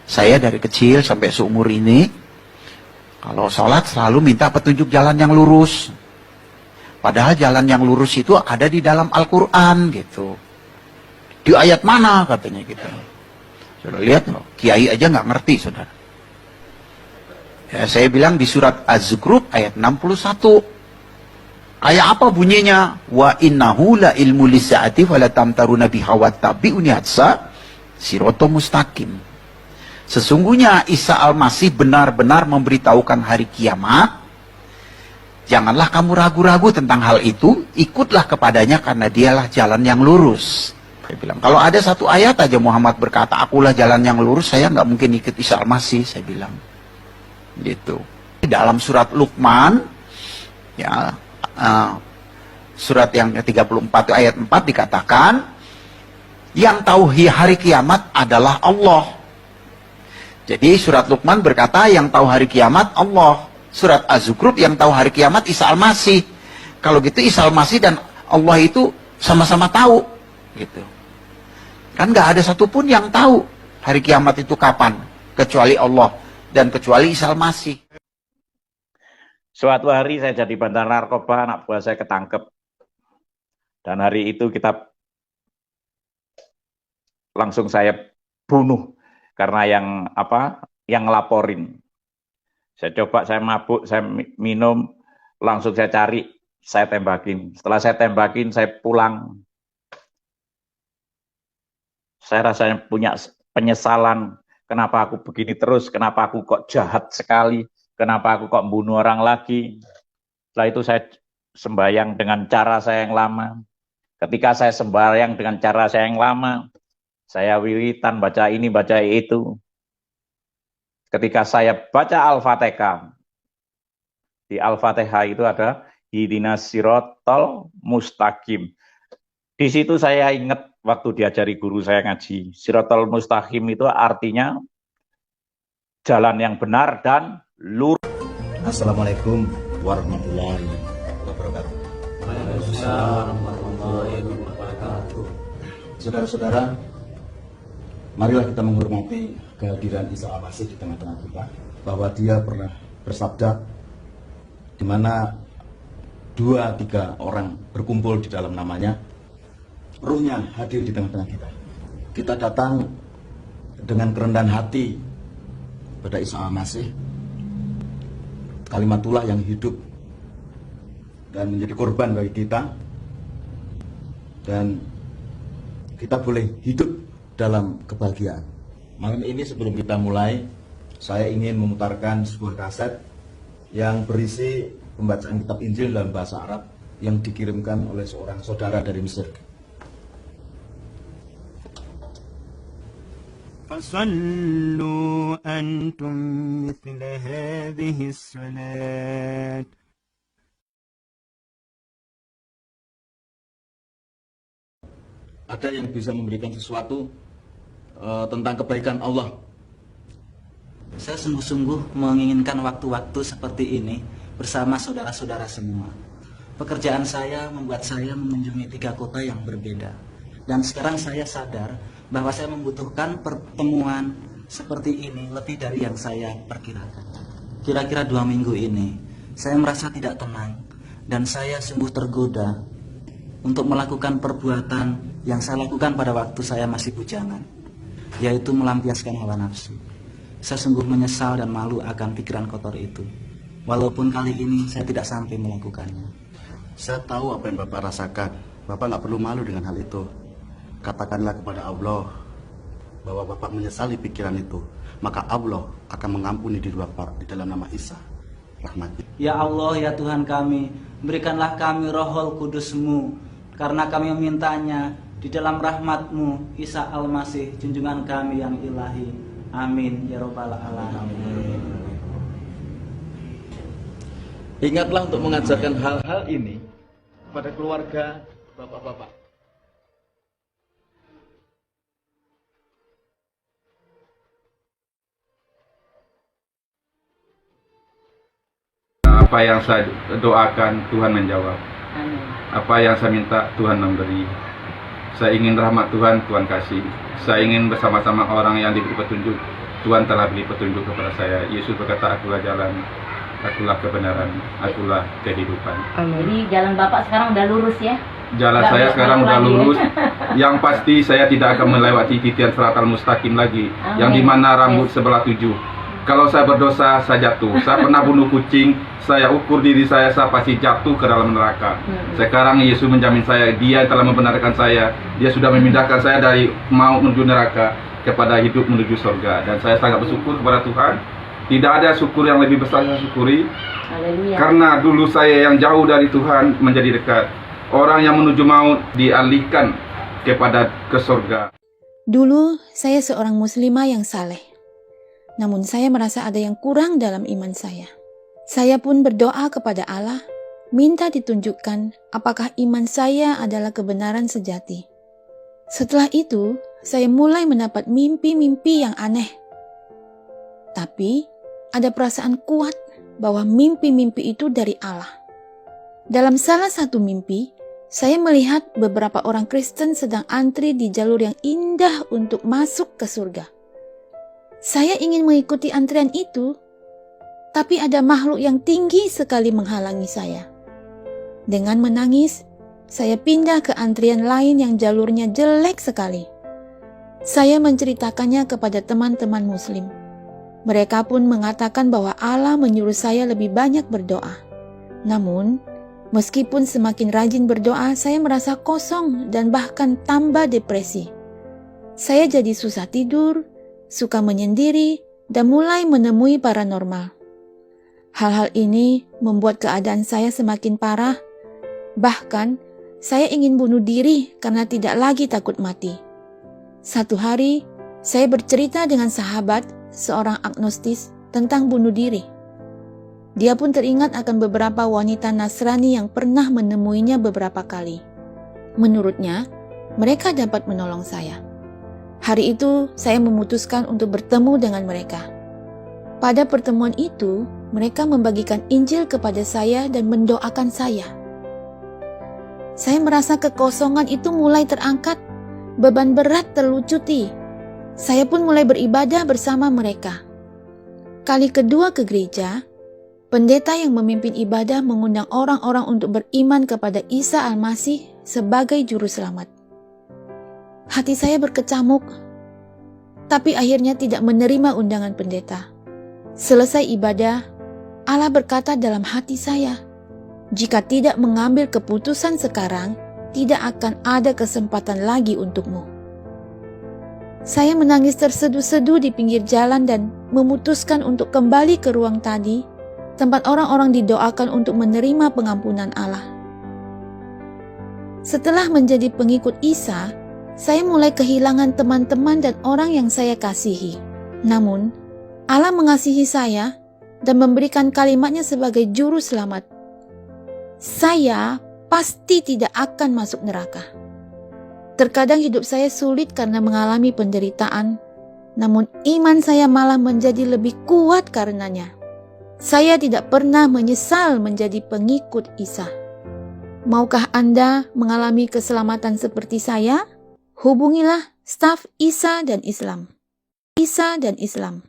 Saya dari kecil sampai seumur ini, kalau sholat selalu minta petunjuk jalan yang lurus. Padahal jalan yang lurus itu ada di dalam Al-Quran gitu. Di ayat mana katanya gitu. Saudara lihat loh, kiai aja nggak ngerti saudara. Ya, saya bilang di surat Az-Zukhruf ayat 61. Kayak apa bunyinya? Wa innahu la ilmu lisaati wa la tamtaruna biha wa tabi'uni hatsa siratal mustaqim. Sesungguhnya Isa Al-Masih benar-benar memberitahukan hari kiamat. Janganlah kamu ragu-ragu tentang hal itu, ikutlah kepadanya karena dialah jalan yang lurus. Saya bilang, kalau ada satu ayat aja Muhammad berkata, akulah jalan yang lurus, saya nggak mungkin ikut Isa Al-Masih, saya bilang. Gitu. Dalam surat Luqman, ya, surat yang ke-34 ayat 4 dikatakan, yang tahu hari kiamat adalah Allah. Jadi surat Luqman berkata, yang tahu hari kiamat Allah. Surat Az-Zukhruf yang tahu hari kiamat Isa Al-Masih. Kalau gitu Isa Al-Masih dan Allah itu sama-sama tahu. Gitu. Kan nggak ada satupun yang tahu hari kiamat itu kapan. Kecuali Allah dan kecuali Isa Al-Masih. Suatu hari saya jadi bandar narkoba, anak buah saya ketangkep. Dan hari itu kita langsung saya bunuh karena yang ngelaporin. Saya coba, saya mabuk, saya minum, langsung saya cari, saya tembakin. Setelah saya tembakin, saya pulang. Saya rasanya punya penyesalan, kenapa aku begini terus, kenapa aku kok jahat sekali, kenapa aku kok bunuh orang lagi. Setelah itu saya sembahyang dengan cara saya yang lama. Ketika saya sembahyang dengan cara saya yang lama, saya wiritan, baca ini, baca itu. Ketika saya baca Al-Fatihah, di Al-Fatihah itu ada Ihdinas Siratal Mustaqim. Di situ saya ingat waktu diajari guru saya ngaji, Siratal Mustaqim itu artinya jalan yang benar dan lurus. Assalamualaikum warahmatullahi wabarakatuh. Waalaikumsalam warahmatullahi wabarakatuh. Saudara-saudara, marilah kita menghormati kehadiran Isa Al-Masih di tengah-tengah kita, bahwa dia pernah bersabda, di mana 2-3 orang berkumpul di dalam namanya, ruhnya hadir di tengah-tengah kita. Kita datang dengan kerendahan hati pada Isa Al-Masih, kalimatullah yang hidup dan menjadi korban bagi kita, dan kita boleh hidup dalam kebahagiaan. Malam ini sebelum kita mulai, saya ingin memutarkan sebuah kaset yang berisi pembacaan kitab Injil dalam bahasa Arab yang dikirimkan oleh seorang saudara dari Mesir. فصلوا أنتم مثل هذه الصلاة. Ada yang bisa memberikan sesuatu tentang kebaikan Allah. Saya sungguh-sungguh menginginkan waktu-waktu seperti ini bersama saudara-saudara semua. Pekerjaan saya membuat saya mengunjungi 3 kota yang berbeda. Dan sekarang saya sadar bahwa saya membutuhkan pertemuan seperti ini lebih dari yang saya perkirakan. Kira-kira 2 minggu ini, saya merasa tidak tenang dan saya sungguh tergoda untuk melakukan perbuatan yang saya lakukan pada waktu saya masih bujangan, yaitu melampiaskan hawa nafsu. Saya sungguh menyesal dan malu akan pikiran kotor itu, walaupun kali ini saya tidak sampai melakukannya. Saya tahu apa yang Bapak rasakan. Bapak nggak perlu malu dengan hal itu. Katakanlah kepada Allah bahwa Bapak menyesali pikiran itu, maka Allah akan mengampuni diri Bapak di dalam nama Isa rahmat. Ya Allah, ya Tuhan kami, berikanlah kami Rohul Kudus-Mu, karena kami memintanya di dalam rahmat-Mu, Isa Al-Masih, junjungan kami yang ilahi. Amin ya Rabbal Alamin. Ingatlah untuk mengajarkan hal-hal ini pada keluarga bapak-bapak. Apa yang saya doakan Tuhan menjawab. Apa yang saya minta Tuhan memberi. Saya ingin rahmat Tuhan, Tuhan kasih. Saya ingin bersama-sama orang yang diberi petunjuk. Tuhan telah beri petunjuk kepada saya. Yesus berkata, akulah jalan, akulah kebenaran, akulah kehidupan. Jadi jalan Bapak sekarang udah lurus ya? Jalan Nggak saya sekarang belok udah lagi ya? lurus. Yang pasti saya tidak akan melewati titian siratal mustaqim lagi. Amin. Yang dimana rambut Yes. sebelah 7. Kalau saya berdosa, saya jatuh. Saya pernah bunuh kucing, saya ukur diri saya pasti jatuh ke dalam neraka. Sekarang Yesus menjamin saya, Dia yang telah membenarkan saya. Dia sudah memindahkan saya dari maut menuju neraka kepada hidup menuju surga. Dan saya sangat bersyukur kepada Tuhan. Tidak ada syukur yang lebih besar saya syukuri. Haleluya. Karena dulu saya yang jauh dari Tuhan menjadi dekat. Orang yang menuju maut dialihkan ke surga. Dulu saya seorang muslimah yang saleh. Namun saya merasa ada yang kurang dalam iman saya. Saya pun berdoa kepada Allah, minta ditunjukkan apakah iman saya adalah kebenaran sejati. Setelah itu, saya mulai mendapat mimpi-mimpi yang aneh. Tapi, ada perasaan kuat bahwa mimpi-mimpi itu dari Allah. Dalam salah satu mimpi, saya melihat beberapa orang Kristen sedang antri di jalur yang indah untuk masuk ke surga. Saya ingin mengikuti antrian itu, tapi ada makhluk yang tinggi sekali menghalangi saya. Dengan menangis, saya pindah ke antrian lain yang jalurnya jelek sekali. Saya menceritakannya kepada teman-teman Muslim. Mereka pun mengatakan bahwa Allah menyuruh saya lebih banyak berdoa. Namun, meskipun semakin rajin berdoa, saya merasa kosong dan bahkan tambah depresi. Saya jadi susah tidur, suka menyendiri, dan mulai menemui paranormal. Hal-hal ini membuat keadaan saya semakin parah. Bahkan, saya ingin bunuh diri karena tidak lagi takut mati. Satu hari, saya bercerita dengan sahabat, seorang agnostis, tentang bunuh diri. Dia pun teringat akan beberapa wanita Nasrani yang pernah menemuinya beberapa kali. Menurutnya, mereka dapat menolong saya. Hari itu, saya memutuskan untuk bertemu dengan mereka. Pada pertemuan itu, mereka membagikan Injil kepada saya dan mendoakan saya. Saya merasa kekosongan itu mulai terangkat, beban berat terlucuti. Saya pun mulai beribadah bersama mereka. Kali kedua ke gereja, pendeta yang memimpin ibadah mengundang orang-orang untuk beriman kepada Isa Al-Masih sebagai juru selamat. Hati saya berkecamuk, tapi akhirnya tidak menerima undangan pendeta. Selesai ibadah, Allah berkata dalam hati saya, "Jika tidak mengambil keputusan sekarang, tidak akan ada kesempatan lagi untukmu." Saya menangis terseduh-seduh di pinggir jalan dan memutuskan untuk kembali ke ruang tadi, tempat orang-orang didoakan untuk menerima pengampunan Allah. Setelah menjadi pengikut Isa, saya mulai kehilangan teman-teman dan orang yang saya kasihi. Namun, Allah mengasihi saya dan memberikan kalimatnya sebagai juru selamat. Saya pasti tidak akan masuk neraka. Terkadang hidup saya sulit karena mengalami penderitaan, namun iman saya malah menjadi lebih kuat karenanya. Saya tidak pernah menyesal menjadi pengikut Isa. Maukah Anda mengalami keselamatan seperti saya? Hubungilah staf Isa dan Islam. Isa dan Islam.